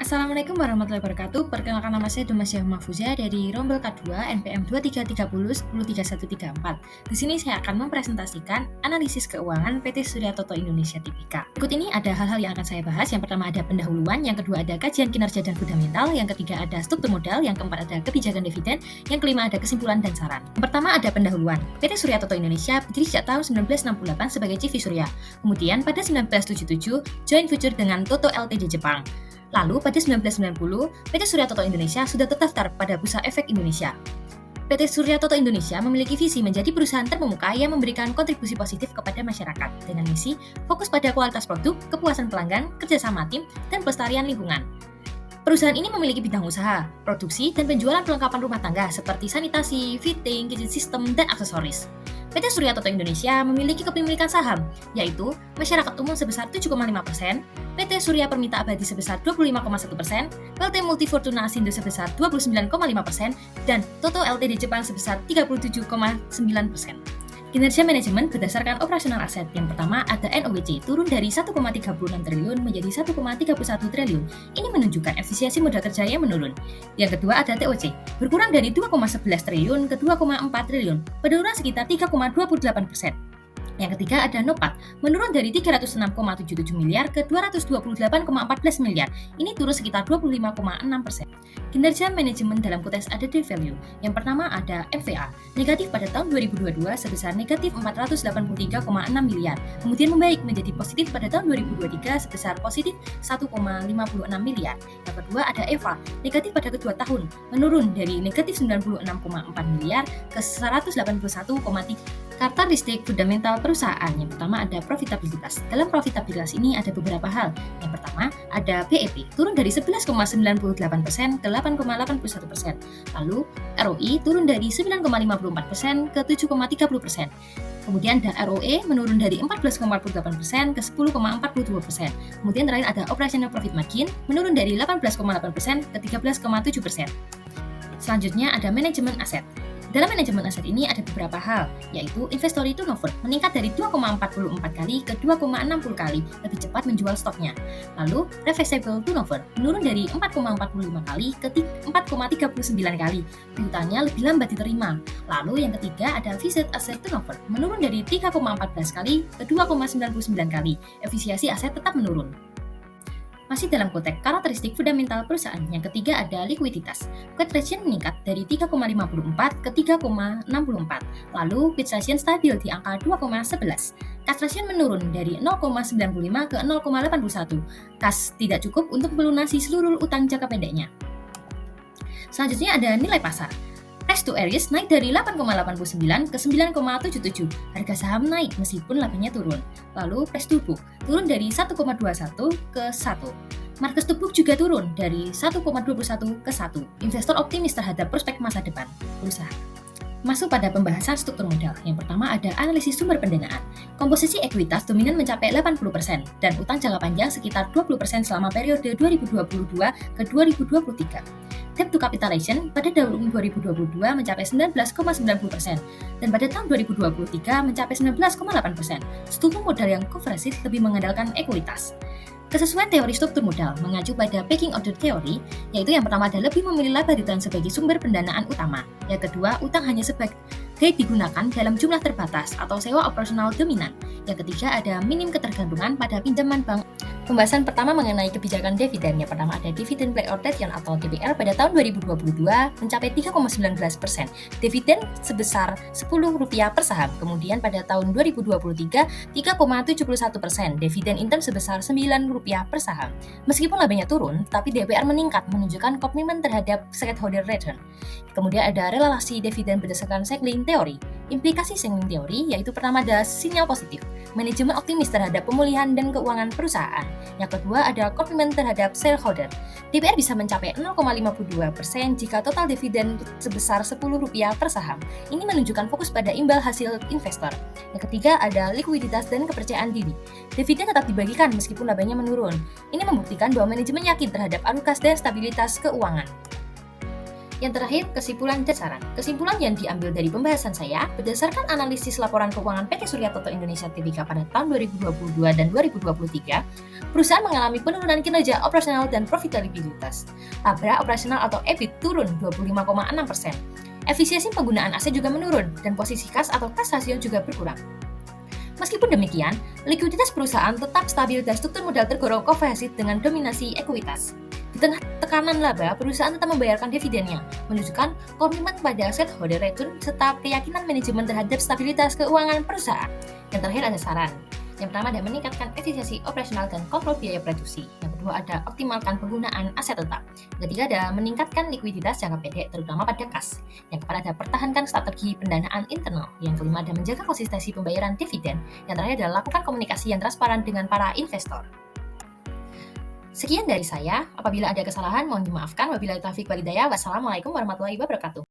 Assalamualaikum warahmatullahi wabarakatuh. Perkenalkan nama saya Domasyah Mahfuza dari Rombel K2 NPM 2330 Di sini saya akan mempresentasikan analisis keuangan PT Surya Toto Indonesia Tbk. Berikut ini ada hal-hal yang akan saya bahas. Yang pertama ada pendahuluan, yang kedua ada kajian kinerja dan fundamental, yang ketiga ada struktur modal, yang keempat ada kebijakan dividen, yang kelima ada kesimpulan dan saran. Yang pertama ada pendahuluan. PT Surya Toto Indonesia berdiri sejak tahun 1968 sebagai CV Surya. Kemudian pada 1977 joint venture dengan Toto Ltd Jepang. Lalu pada 1990, PT Surya Toto Indonesia sudah terdaftar pada Bursa Efek Indonesia. PT Surya Toto Indonesia memiliki visi menjadi perusahaan terkemuka yang memberikan kontribusi positif kepada masyarakat dengan misi fokus pada kualitas produk, kepuasan pelanggan, kerjasama tim, dan pelestarian lingkungan. Perusahaan ini memiliki bidang usaha, produksi, dan penjualan perlengkapan rumah tangga seperti sanitasi, fitting, kitchen system, dan aksesoris. PT Surya Toto Indonesia memiliki kepemilikan saham, yaitu masyarakat umum sebesar 7,5%, PT Surya Permita Abadi sebesar 25,1%, PT Multifortuna Asindo sebesar 29,5%, dan Toto Ltd Jepang sebesar 37,9%. Kinerja manajemen berdasarkan operasional aset. Yang pertama ada NOWC turun dari 1,36 triliun menjadi 1,31 triliun. Ini menunjukkan efisiensi modal kerja yang menurun. Yang kedua ada TOC, berkurang dari 2,11 triliun ke 2,4 triliun, penurunan sekitar 3,28%. Yang ketiga ada NOPAT, menurun dari 306,77 miliar ke 228,14 miliar. Ini turun sekitar 25,6%. Kinerja manajemen dalam konteks ada deal value. Yang pertama ada MVA, negatif pada tahun 2022 sebesar negatif 483,6 miliar. Kemudian membaik menjadi positif pada tahun 2023 sebesar positif 1,56 miliar. Yang kedua ada EVA, negatif pada kedua tahun, menurun dari negatif 96,4 miliar ke 181,3. Karakteristik fundamental perusahaan. Yang pertama ada profitabilitas. Dalam profitabilitas ini ada beberapa hal. Yang pertama ada BEP, turun dari 11,98% ke 8,81%. Lalu ROI turun dari 9,54% ke 7,30%. Kemudian ada ROE menurun dari 14,48% ke 10,42%. Kemudian terakhir ada operational profit margin menurun dari 18,8% ke 13,7%. Selanjutnya ada manajemen aset. Dalam manajemen aset ini ada beberapa hal, yaitu inventory turnover meningkat dari 2,44 kali ke 2,60 kali, lebih cepat menjual stoknya. Lalu, reversible turnover menurun dari 4,45 kali ke 4,39 kali, piutangnya lebih lambat diterima. Lalu yang ketiga ada fixed asset turnover menurun dari 3,14 kali ke 2,99 kali, efisiensi aset tetap menurun. Masih dalam konteks karakteristik fundamental perusahaan, yang ketiga ada likuiditas. Cash ratio meningkat dari 3,54 ke 3,64. Lalu cash ratio stabil di angka 2,11. Cash ratio menurun dari 0,95 ke 0,81. Kas tidak cukup untuk melunasi seluruh utang jangka pendeknya. Selanjutnya ada nilai pasar. Price to earnings naik dari 8,89 ke 9,77. Harga saham naik meskipun labanya turun. Lalu price to book turun dari 1,21 ke 1. Market to book juga turun dari 1,21 ke 1. Investor optimis terhadap prospek masa depan perusahaan. Masuk pada pembahasan struktur modal. Yang pertama ada analisis sumber pendanaan. Komposisi ekuitas dominan mencapai 80% dan utang jangka panjang sekitar 20% selama periode 2022 ke 2023. Debt to capitalization pada tahun 2022 mencapai 19,90% dan pada tahun 2023 mencapai 19,8%. Struktur modal yang kompresif lebih mengandalkan ekuitas. Kesesuaian teori struktur modal mengacu pada pecking order theory, yaitu yang pertama adalah lebih memilih laba ditahan sebagai sumber pendanaan utama. Yang kedua, utang hanya sebagai digunakan dalam jumlah terbatas atau sewa operasional dominan. Yang ketiga ada minim ketergantungan pada pinjaman bank. Pembahasan pertama mengenai kebijakan dividen. Yang pertama ada dividen payout ratio atau DPR pada tahun 2022 mencapai 3,19%. Dividen sebesar Rp10 per saham. Kemudian pada tahun 2023 3,71%. Dividen intern sebesar Rp9 per saham. Meskipun labanya turun, tapi DPR meningkat menunjukkan komitmen terhadap shareholder return. Kemudian ada relasi dividen berdasarkan Shakespeare teori. Implikasi Shakespeare teori yaitu pertama ada sinyal positif. Manajemen optimis terhadap pemulihan dan keuangan perusahaan. Yang kedua ada komitmen terhadap shareholder. DPR bisa mencapai 0,52% jika total dividen sebesar Rp10 per saham. Ini menunjukkan fokus pada imbal hasil investor. Yang ketiga ada likuiditas dan kepercayaan diri. Dividen tetap dibagikan meskipun labanya menurun. Ini membuktikan bahwa manajemen yakin terhadap alokasi dan stabilitas keuangan. Yang terakhir, kesimpulan dan saran. Kesimpulan yang diambil dari pembahasan saya, berdasarkan analisis laporan keuangan PT Surya Toto Indonesia Tbk pada tahun 2022 dan 2023, perusahaan mengalami penurunan kinerja operasional dan profitabilitas. Laba operasional atau EBIT turun 25,6%. Efisiensi penggunaan aset juga menurun, dan posisi kas atau cash ratio juga berkurang. Meskipun demikian, likuiditas perusahaan tetap stabil dan struktur modal tergolong koefisien dengan dominasi ekuitas. Di tengah tekanan laba, perusahaan tetap membayarkan dividennya, menunjukkan komitmen pada shareholder return serta keyakinan manajemen terhadap stabilitas keuangan perusahaan. Yang terakhir ada saran. Yang pertama ada meningkatkan efisiensi operasional dan kontrol biaya produksi. Yang kedua ada optimalkan penggunaan aset tetap. Yang ketiga ada meningkatkan likuiditas jangka pendek terutama pada kas. Yang keempat ada pertahankan strategi pendanaan internal. Yang kelima ada menjaga konsistensi pembayaran dividen. Yang terakhir adalah lakukan komunikasi yang transparan dengan para investor. Sekian dari saya. Apabila ada kesalahan mohon dimaafkan. Wabillahi taufiq walhidayah. Wassalamualaikum warahmatullahi wabarakatuh.